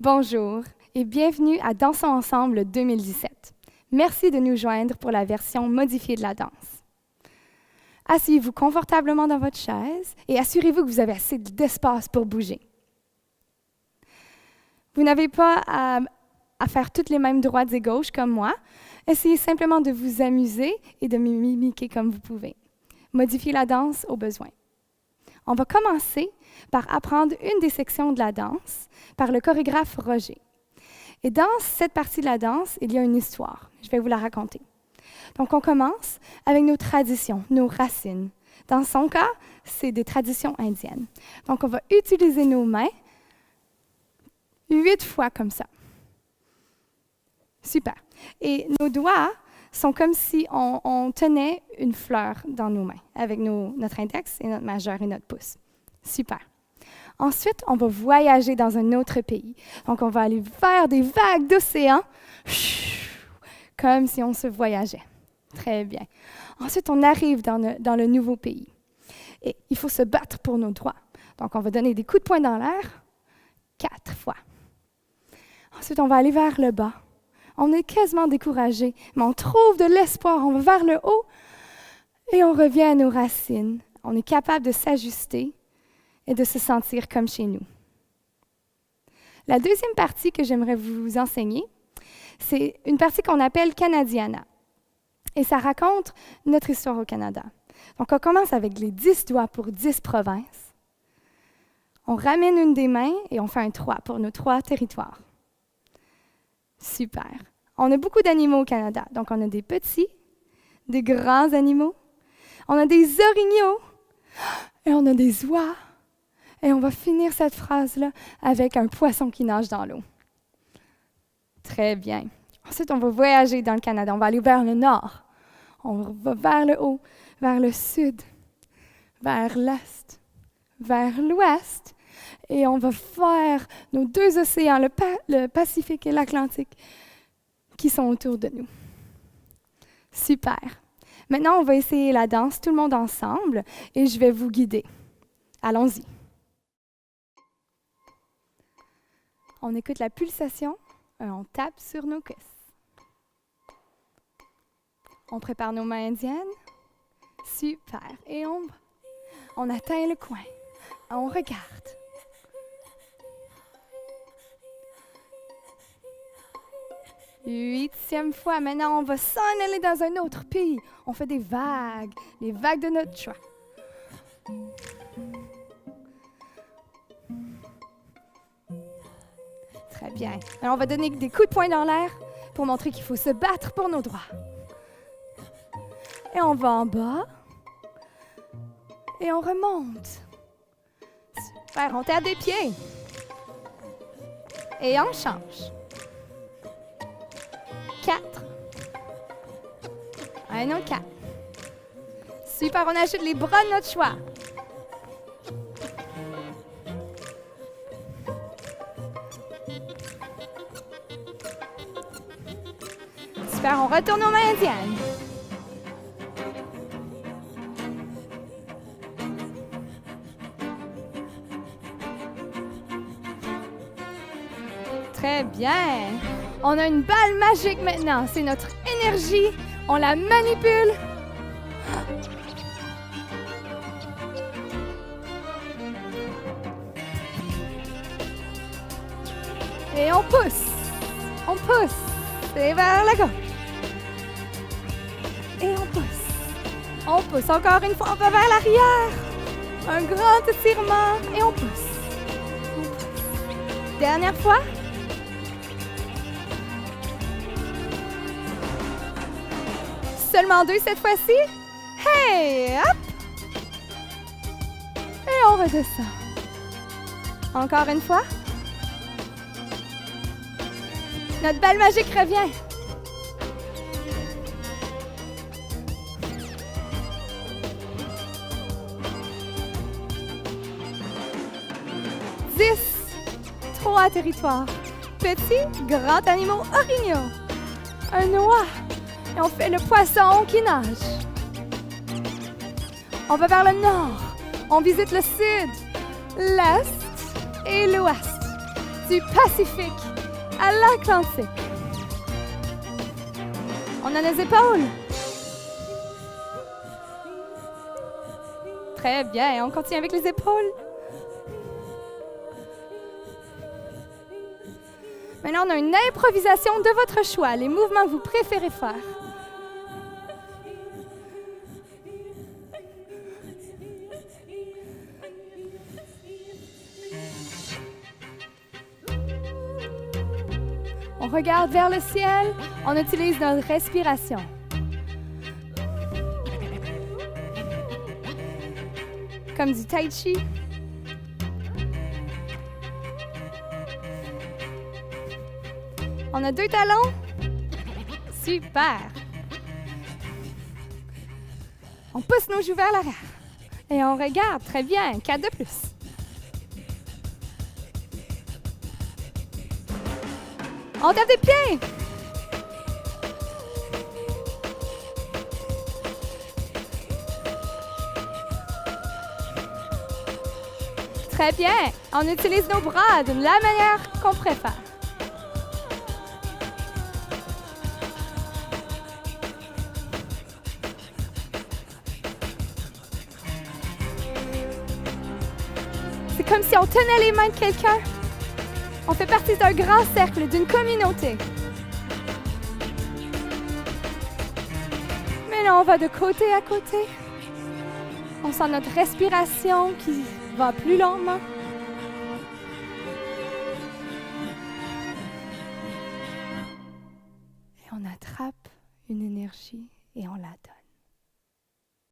Bonjour et bienvenue à Dansons ensemble 2017. Merci de nous joindre pour la version modifiée de la danse. Asseyez-vous confortablement dans votre chaise et assurez-vous que vous avez assez d'espace pour bouger. Vous n'avez pas à faire toutes les mêmes droites et gauches comme moi. Essayez simplement de vous amuser et de mimiquer comme vous pouvez. Modifiez la danse au besoin. On va commencer par apprendre une des sections de la danse par le chorégraphe Roger. Et dans cette partie de la danse, il y a une histoire. Je vais vous la raconter. Donc, on commence avec nos traditions, nos racines. Dans son cas, c'est des traditions indiennes. Donc, on va utiliser nos mains 8 fois comme ça. Super. Et nos doigts sont comme si on tenait une fleur dans nos mains, avec notre index et notre majeur et notre pouce. Super. Ensuite, on va voyager dans un autre pays. Donc, on va aller faire des vagues d'océan, comme si on se voyageait. Très bien. Ensuite, on arrive dans le nouveau pays. Et il faut se battre pour nos droits. Donc, on va donner des coups de poing dans l'air 4 fois. Ensuite, on va aller vers le bas. On est quasiment découragé, mais on trouve de l'espoir. On va vers le haut et on revient à nos racines. On est capable de s'ajuster et de se sentir comme chez nous. La deuxième partie que j'aimerais vous enseigner, c'est une partie qu'on appelle Canadiana. Et ça raconte notre histoire au Canada. Donc, on commence avec les 10 doigts pour 10 provinces. On ramène une des mains et on fait un 3 pour nos 3 territoires. Super. On a beaucoup d'animaux au Canada. Donc, on a des petits, des grands animaux. On a des orignaux et on a des oies. Et on va finir cette phrase-là avec un poisson qui nage dans l'eau. Très bien. Ensuite, on va voyager dans le Canada. On va aller vers le nord. On va vers le haut, vers le sud, vers l'est, vers l'ouest. Et on va faire nos 2 océans, le Pacifique et l'Atlantique, qui sont autour de nous. Super. Maintenant, on va essayer la danse, tout le monde ensemble, et je vais vous guider. Allons-y. On écoute la pulsation, on tape sur nos cuisses. On prépare nos mains indiennes. Super. Et on atteint le coin. On regarde. Huitième fois. Maintenant, on va s'en aller dans un autre pays. On fait des vagues, les vagues de notre choix. Très bien. Alors, on va donner des coups de poing dans l'air pour montrer qu'il faut se battre pour nos droits. Et on va en bas. Et on remonte. Super, on tape des pieds. Et on change. 4. Un autre 4. Super, on ajoute les bras de notre choix. Super, on retourne aux mains indiennes. Très bien. On a une balle magique maintenant. C'est notre énergie. On la manipule. Et on pousse. On pousse. Et vers la gauche. Et on pousse. On pousse. Encore une fois, on va vers l'arrière. Un grand étirement. Et on pousse. On pousse. Dernière fois. Seulement 2 cette fois-ci. Hey! Hop! Et on redescend. Encore une fois. Notre balle magique revient. Trois territoires. Petits, grands animaux orignaux. Un oie. Et on fait le poisson qui nage. On va vers le nord. On visite le sud, l'est et l'ouest. du Pacifique à l'Atlantique. On a les épaules. Très bien, on continue avec les épaules. Maintenant, on a une improvisation de votre choix, les mouvements que vous préférez faire. On regarde vers le ciel, on utilise notre respiration. Comme du tai chi. On a 2 talons. Super. On pousse nos joues vers l'arrière. Et on regarde. Très bien. 4 de plus. On tape des pieds. Très bien. On utilise nos bras de la manière qu'on préfère. C'est comme si on tenait les mains de quelqu'un. On fait partie d'un grand cercle, d'une communauté. Maintenant, on va de côté à côté. On sent notre respiration qui va plus lentement. Et on attrape une énergie et on la donne.